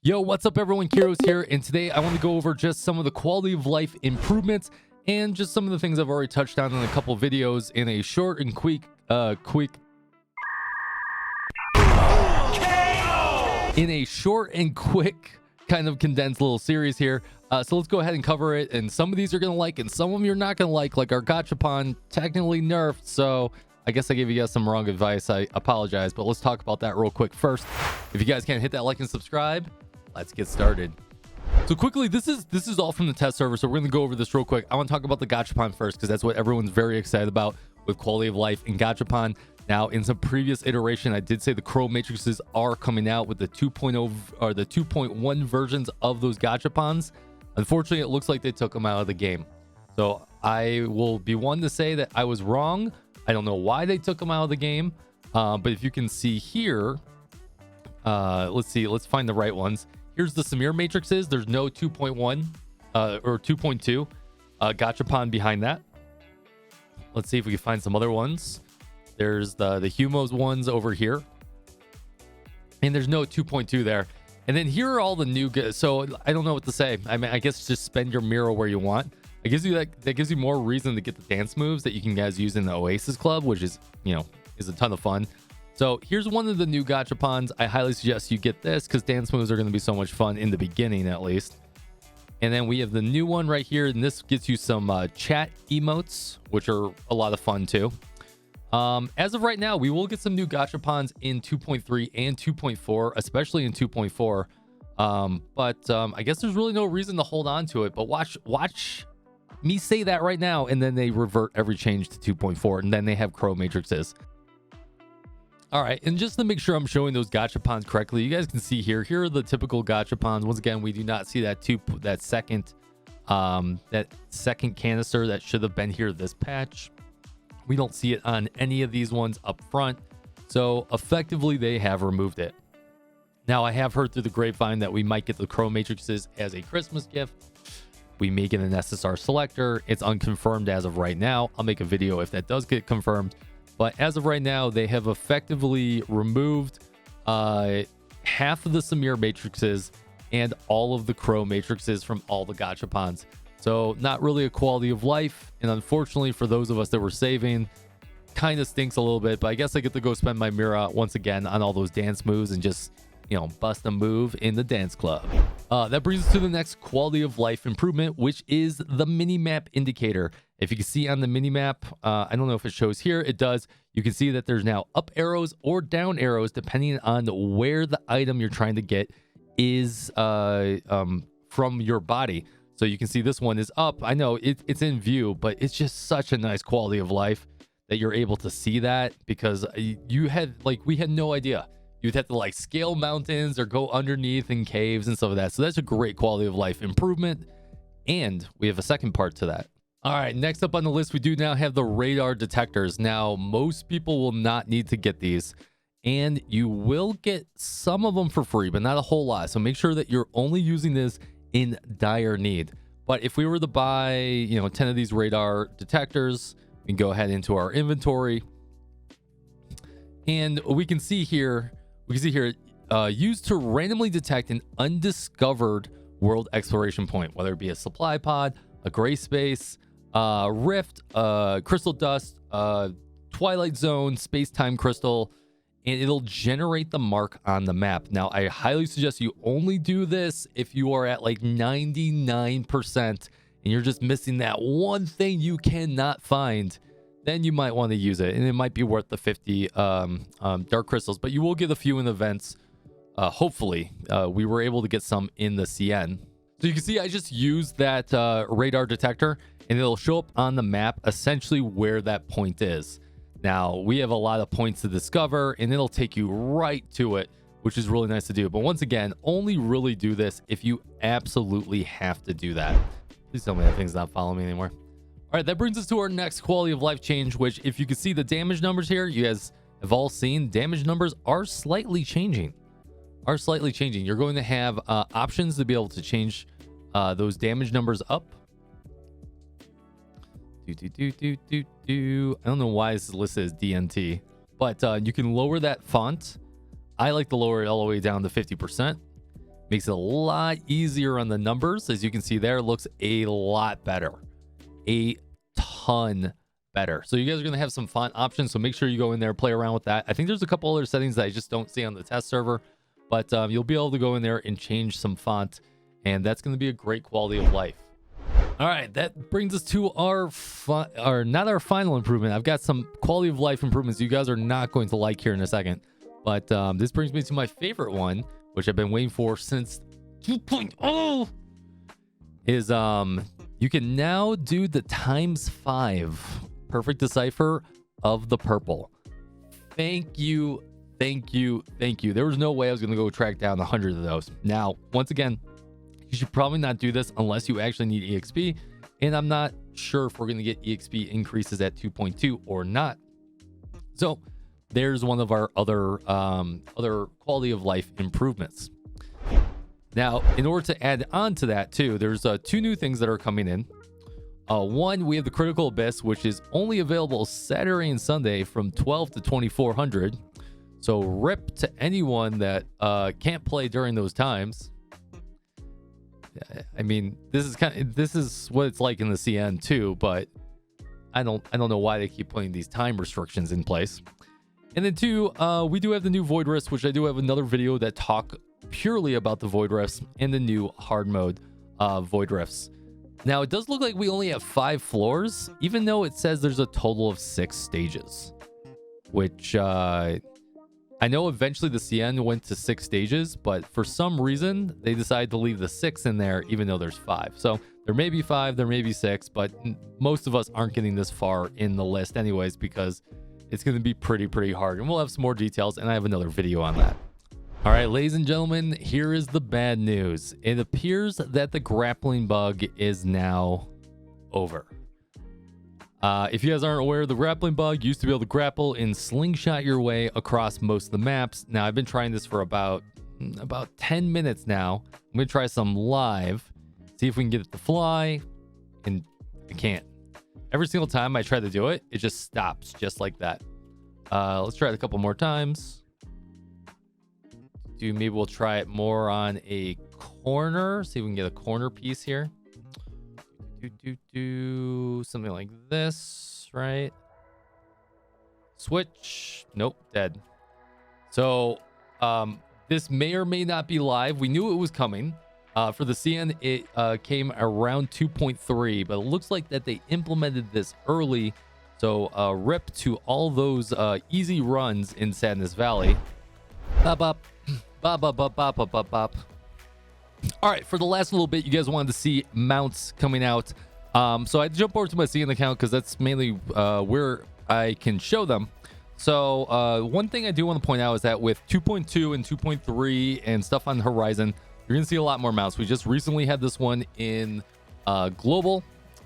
Yo, what's up everyone? Kyrios here, and today I want to go over just some of the quality of life improvements and just some of the things I've already touched on in a couple videos in a short and quick kind of condensed little series here. So let's go ahead and cover it, and some of these you're gonna like and some of them you're not gonna like our Gachapon technically nerfed, so I guess I gave you guys some wrong advice. I apologize, but let's talk about that real quick first. If you guys can't hit that like and subscribe, let's get started. So quickly, this is all from the test server, so we're gonna go over this real quick. I want to talk about the Gachapon first because that's what everyone's very excited about with quality of life in Gachapon. Now, in some previous iteration, I did say the Crow matrices are coming out with the 2.0 or the 2.1 versions of those Gachapons. Unfortunately, it looks like they took them out of the game. So I will be one to say that I was wrong. I don't know why they took them out of the game, but if you can see here, let's find the right ones. Here's the Samir matrices. There's no 2.1 or 2.2 Gachapon behind that. Let's see if we can find some other ones. There's the Humos ones over here, and there's no 2.2 there. And then here are all the new. So I don't know what to say. I mean, I guess just spend your Miro where you want. It gives you that gives you more reason to get the dance moves that you can guys use in the Oasis Club, which is is a ton of fun. So here's one of the new Gachapons. I highly suggest you get this because dance moves are going to be so much fun in the beginning, at least. And then we have the new one right here, and this gets you some chat emotes, which are a lot of fun too. As of right now, we will get some new Gachapons in 2.3 and 2.4, especially in 2.4. But I guess there's really no reason to hold on to it. But watch me say that right now, and then they revert every change to 2.4, and then they have Crow matrices. All right, and just to make sure I'm showing those Gachapons correctly, you guys can see here are the typical Gachapons. Once again, we do not see that second canister that should have been here this patch. We don't see it on any of these ones up front, so effectively they have removed it. Now, I have heard through the grapevine that we might get the Crow matrices as a Christmas gift. We may get an SSR selector. It's unconfirmed as of right now. I'll make a video if that does get confirmed. But as of right now, they have effectively removed half of the Samir matrices and all of the Crow matrices from all the Gachapons. So not really a quality of life. And unfortunately for those of us that were saving, kind of stinks a little bit. But I guess I get to go spend my Mira once again on all those dance moves and just bust a move in the dance club. That brings us to the next quality of life improvement, which is the mini-map indicator. If you can see on the mini-map, I don't know if it shows here, it does. You can see that there's now up arrows or down arrows depending on where the item you're trying to get is from your body. So you can see this one is up. I know it's in view, but it's just such a nice quality of life that you're able to see that, because we had no idea. You'd have to scale mountains or go underneath in caves and stuff like that. So that's a great quality of life improvement. And we have a second part to that. All right, next up on the list, we do now have the radar detectors. Now, most people will not need to get these, and you will get some of them for free, but not a whole lot. So make sure that you're only using this in dire need. But if we were to buy, 10 of these radar detectors, we can go ahead into our inventory, and we can see here, used to randomly detect an undiscovered world exploration point, whether it be a supply pod, a gray space, rift, crystal dust, twilight zone, space-time crystal, and it'll generate the mark on the map. Now, I highly suggest you only do this if you are at 99% and you're just missing that one thing you cannot find. Then you might want to use it, and it might be worth the 50 dark crystals, but you will get a few in events. Hopefully, we were able to get some in the CN. So you can see I just used that radar detector, and it'll show up on the map essentially where that point is. Now, we have a lot of points to discover, and it'll take you right to it, which is really nice to do. But once again, only really do this if you absolutely have to do that. Please tell me that thing's not following me anymore. All right, that brings us to our next quality of life change, which, if you can see the damage numbers here, you guys have all seen damage numbers are slightly changing. You're going to have options to be able to change those damage numbers up. I don't know why this is listed as DNT, but you can lower that font. I like to lower it all the way down to 50%. Makes it a lot easier on the numbers. As you can see there, it looks a lot better. A ton better. So you guys are going to have some font options, so make sure you go in there, play around with that. I think there's a couple other settings that I just don't see on the test server, but you'll be able to go in there and change some font, and that's going to be a great quality of life. All right, that brings us to our not our final improvement. I've got some quality of life improvements you guys are not going to like here in a second, but this brings me to my favorite one, which I've been waiting for since 2.0, is you can now do the ×5 perfect decipher of the purple. Thank you, thank you, thank you. There was no way I was going to go track down 100 of those. Now, once again, you should probably not do this unless you actually need EXP, and I'm not sure if we're going to get EXP increases at 2.2 or not. So there's one of our other quality of life improvements. Now, in order to add on to that too, there's 2 new things that are coming in. One, we have the Critical Abyss, which is only available Saturday and Sunday from 12 to 2400. So rip to anyone that can't play during those times. I mean, this is what it's like in the CN too, but I don't know why they keep putting these time restrictions in place. And then 2, we do have the new Void Rifts, which I do have another video that talk purely about the Void Rifts and the new hard mode Void Rifts. Now, it does look like we only have 5 floors, even though it says there's a total of 6 stages, which I know eventually the CN went to 6 stages, but for some reason they decided to leave the 6 in there, even though there's 5. So there may be 5, there may be 6, but most of us aren't getting this far in the list anyways, because it's going to be pretty hard. And we'll have some more details, and I have another video on that. All right, ladies and gentlemen, here is the bad news. It appears that the grappling bug is now over. If you guys aren't aware, the grappling bug used to be able to grapple and slingshot your way across most of the maps. Now, I've been trying this for about 10 minutes now. I'm going to try some live, see if we can get it to fly, and I can't. Every single time I try to do it, it just stops just like that. Let's try it a couple more times. Maybe we'll try it more on a corner. See if we can get a corner piece here. Something like this, right? Switch. Nope, dead. So this may or may not be live. We knew it was coming. For the CN, it came around 2.3, but it looks like that they implemented this early. So rip to all those easy runs in Sadness Valley. Bop, bop. Bop, bop, bop, bop, bop, bop, bop. All right, for the last little bit, you guys wanted to see mounts coming out. So I had to jump over to my CN account because that's mainly where I can show them. So one thing I do want to point out is that with 2.2 and 2.3 and stuff on the horizon, you're going to see a lot more mounts. We just recently had this one in Global,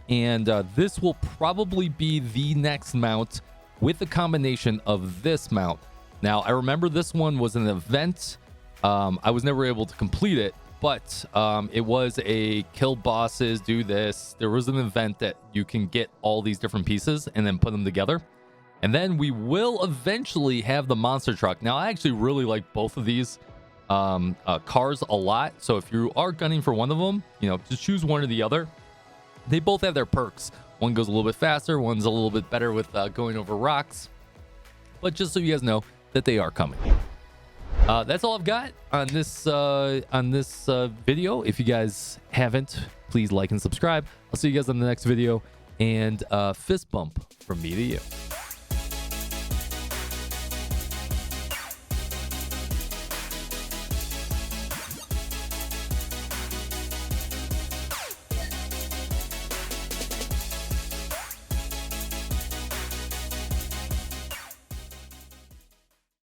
and this will probably be the next mount with a combination of this mount. Now, I remember this one was an event. I was never able to complete it, but it was a kill bosses, do this. There was an event that you can get all these different pieces and then put them together. And then we will eventually have the monster truck. Now, I actually really like both of these cars a lot. So if you are gunning for one of them, just choose one or the other. They both have their perks. One goes a little bit faster. One's a little bit better with going over rocks. But just so you guys know that they are coming. That's all I've got on this video. If you guys haven't, please like and subscribe. I'll see you guys on the next video, and fist bump from me to you.